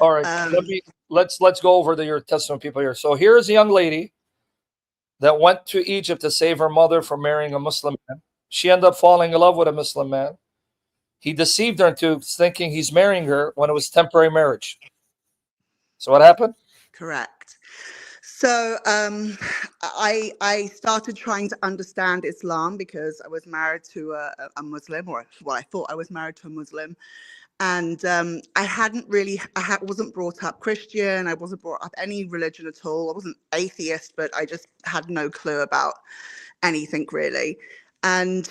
All right. Let's go over your testimony, people here. So here's a young lady that went to Egypt to save her mother from marrying a Muslim man. She ended up falling in love with a Muslim man. He deceived her into thinking he's marrying her when it was temporary marriage. So what happened? Correct. So I started trying to understand Islam because I was married to a Muslim, or well, I thought I was married to a Muslim. And I wasn't brought up Christian. I wasn't brought up any religion at all. I wasn't atheist, but I just had no clue about anything really. And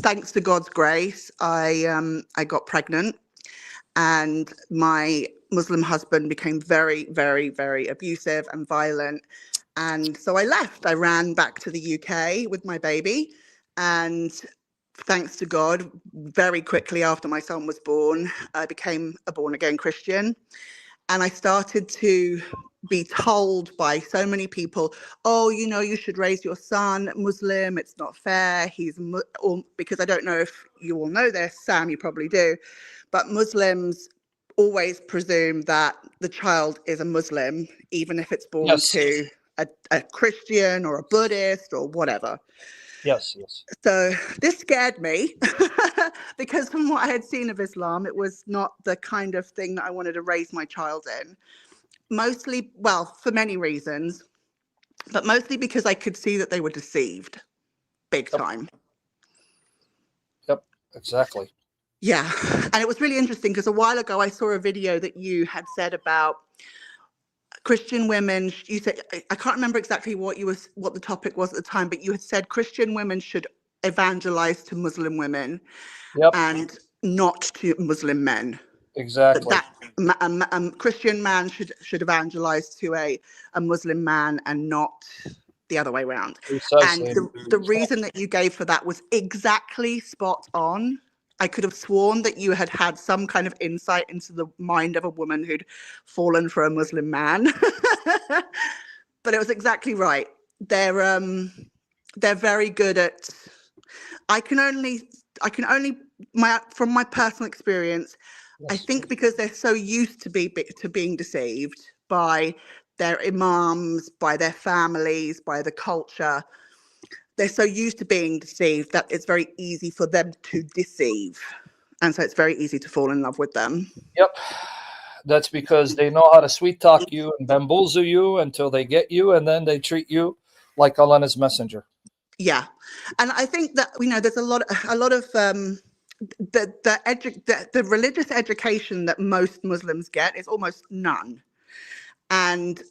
thanks to God's grace, I got pregnant, and my Muslim husband became very, very, very abusive and violent. And so I left. I ran back to the UK with my baby, and thanks to God, very quickly after my son was born, I became a born-again Christian. And I started to be told by so many people, oh, you should raise your son Muslim. It's not fair. Because I don't know if you all know this, Sam, you probably do, but Muslims always presume that the child is a Muslim, even if it's born to a Christian or a Buddhist or whatever. Yes. So this scared me because from what I had seen of Islam, it was not the kind of thing that I wanted to raise my child in. Mostly, well, for many reasons, but mostly because I could see that they were deceived big time. Yep, exactly. Yeah. And it was really interesting because a while ago I saw a video that you had said about Christian women. You said, I can't remember exactly what the topic was at the time, but you had said Christian women should evangelize to Muslim women, and not to Muslim men. Exactly. That Christian man should evangelize to a Muslim man and not the other way around. Precisely. And the reason that you gave for that was exactly spot on. I could have sworn that you had some kind of insight into the mind of a woman who'd fallen for a Muslim man. But it was exactly right. They're very good at, from my personal experience, I think because they're so used to being deceived by their imams, by their families, by the culture. They're so used to being deceived that it's very easy for them to deceive. And so it's very easy to fall in love with them. Yep. That's because they know how to sweet talk you and bamboozle you until they get you, and then they treat you like Allah and His messenger. Yeah. And I think that, there's a lot of the religious education that most Muslims get is almost none. And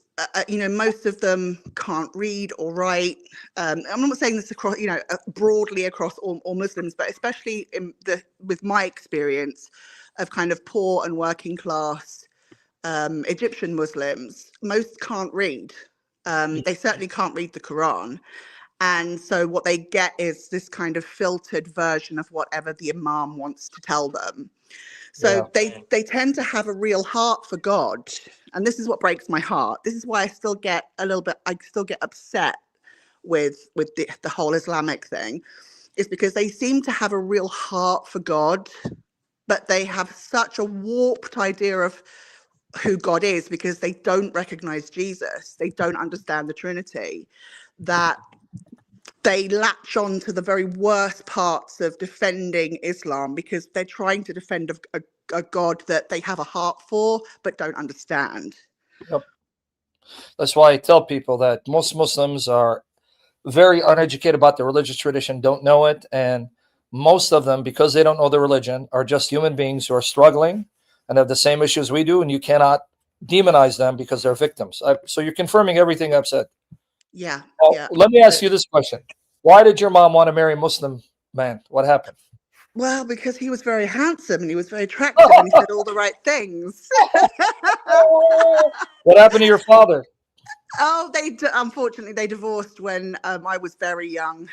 most of them can't read or write. I'm not saying this across, broadly across all Muslims, but especially with my experience of kind of poor and working class Egyptian Muslims, most can't read. They certainly can't read the Quran. And so what they get is this kind of filtered version of whatever the imam wants to tell them. So they tend to have a real heart for God. And this is what breaks my heart. This is why I still get upset with the whole Islamic thing, is because they seem to have a real heart for God, but they have such a warped idea of who God is because they don't recognize Jesus. They don't understand the Trinity, that they latch on to the very worst parts of defending Islam because they're trying to defend a God that they have a heart for but don't understand. Yep. That's why I tell people that most Muslims are very uneducated about the religious tradition, don't know it, and most of them, because they don't know the religion, are just human beings who are struggling and have the same issues we do, and you cannot demonize them because they're victims. So you're confirming everything I've said. Yeah. Let me ask you this question. Why did your mom want to marry a Muslim man? What happened? Well, because he was very handsome and he was very attractive and he said all the right things. What happened to your father? Oh, unfortunately they divorced when I was very young.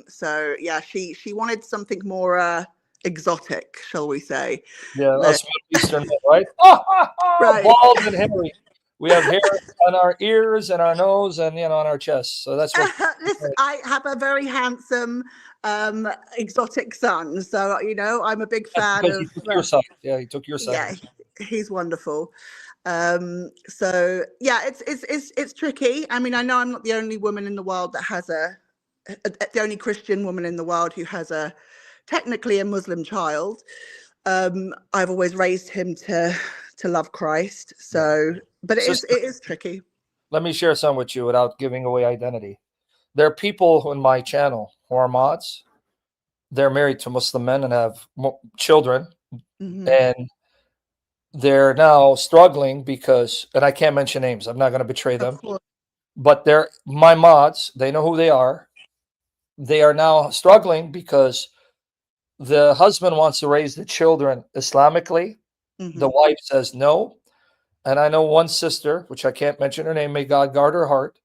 So yeah, she wanted something more exotic, shall we say? Yeah, that's Eastern men, right? Right. Bald and hairy. We have hair on our ears and our nose and on our chest. So that's what. Listen, I have a very handsome, exotic son. So I'm a big fan of. He took your side. Yeah, he took your side. He's wonderful. So yeah, it's tricky. I mean, I know I'm not the only woman in the world that has the only Christian woman in the world who has technically a Muslim child. I've always raised him to love Christ. So, but Sister, it is tricky. let me share some with you without giving away identity. There are people on my channel who are mods. They're married to Muslim men and have children, and they're now struggling because, and I can't mention names. I'm not going to betray them, but they're my mods. They know who they are. They are now struggling because the husband wants to raise the children Islamically. The wife says no. And I know one sister, which I can't mention her name, may God guard her heart.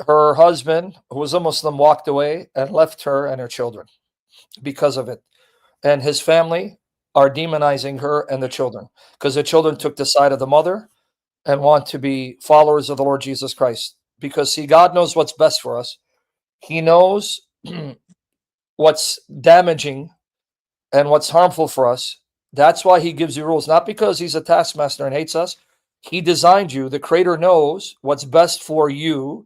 Her husband, who was a Muslim, walked away and left her and her children because of it. And his family are demonizing her and the children because the children took the side of the mother and want to be followers of the Lord Jesus Christ. Because, see, God knows what's best for us. He knows what's damaging and what's harmful for us. That's why he gives you rules, not because he's a taskmaster and hates us. He designed you. The creator knows what's best for you,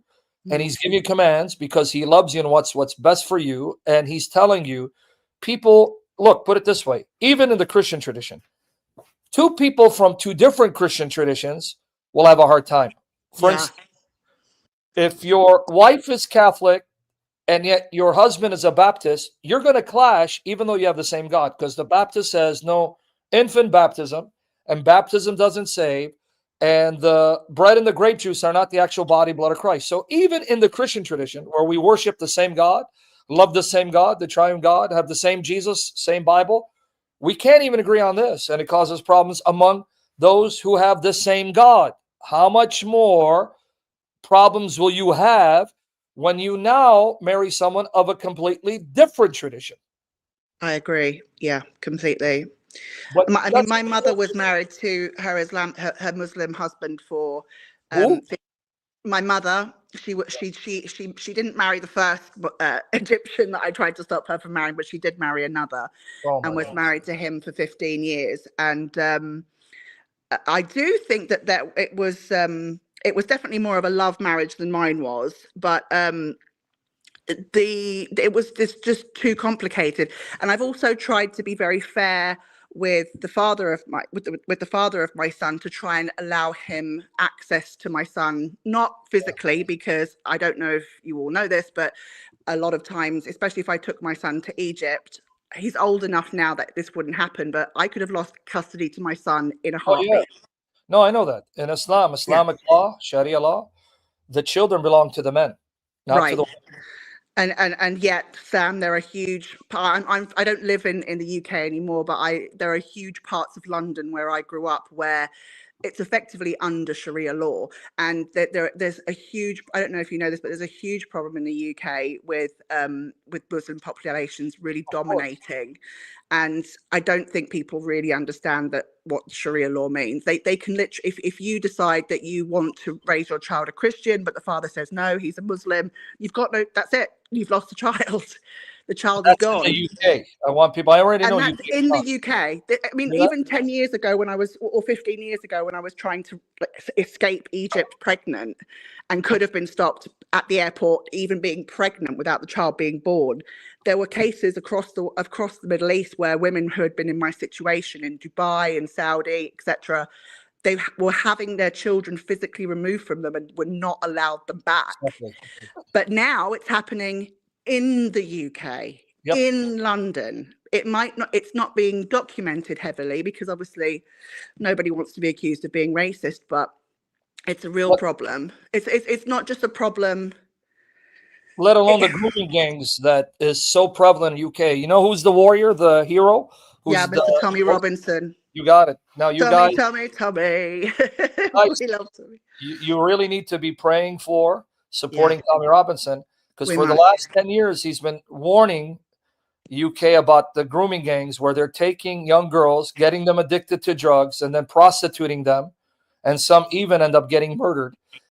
and he's giving you commands because he loves you and what's best for you. And he's telling you, people, look, put it this way, even in the Christian tradition, two people from two different Christian traditions will have a hard time. For instance, if your wife is Catholic and yet your husband is a Baptist, you're going to clash even though you have the same God, because the Baptist says no infant baptism, and baptism doesn't save, and the bread and the grape juice are not the actual body, blood of Christ. So even in the Christian tradition, where we worship the same God, love the same God, the triune God, have the same Jesus, same Bible, we can't even agree on this, and it causes problems among those who have the same God. How much more problems will you have when you now marry someone of a completely different tradition? I agree. Yeah, completely. But I mean, my mother was married to her Muslim husband for. My mother, she didn't marry the first Egyptian that I tried to stop her from marrying, but she did marry another, and was married to him for 15 years. And I do think that it was definitely more of a love marriage than mine was, but it was just too complicated. And I've also tried to be very fair with the father of my son, to try and allow him access to my son, not physically, because I don't know if you all know this, but a lot of times, especially if I took my son to Egypt, he's old enough now that this wouldn't happen, but I could have lost custody to my son in a heartbeat. No, I know that. In Islamic law, Sharia law, the children belong to the men, not to the women. And yet, Sam, there are huge. I don't live in the UK anymore, but there are huge parts of London where I grew up where it's effectively under Sharia law, and there's a huge. I don't know if you know this, but there's a huge problem in the UK with Muslim populations really dominating, and I don't think people really understand that what Sharia law means. They can literally, if you decide that you want to raise your child a Christian, but the father says no, he's a Muslim, you've got no. That's it. You've lost the child. The child is gone. In the UK. I want people. I already know. And that's in the UK. I mean, even 10 years ago when I was, or 15 years ago when I was trying to escape Egypt pregnant and could have been stopped at the airport, even being pregnant without the child being born, there were cases across the Middle East where women who had been in my situation in Dubai and Saudi, etc., they were having their children physically removed from them and were not allowed them back. But now it's happening in the UK, in London. It's not being documented heavily because obviously nobody wants to be accused of being racist, but it's a real problem. It's not just a problem. Let alone the grooming gangs that is so prevalent in UK. You know who's the warrior, the hero? Mr. Tommy Robinson. You got it. Now you guys. Tommy. Guys, we love Tommy. You really need to be praying for, supporting Tommy Robinson, because for the last 10 years, he's been warning UK about the grooming gangs where they're taking young girls, getting them addicted to drugs, and then prostituting them. And some even end up getting murdered.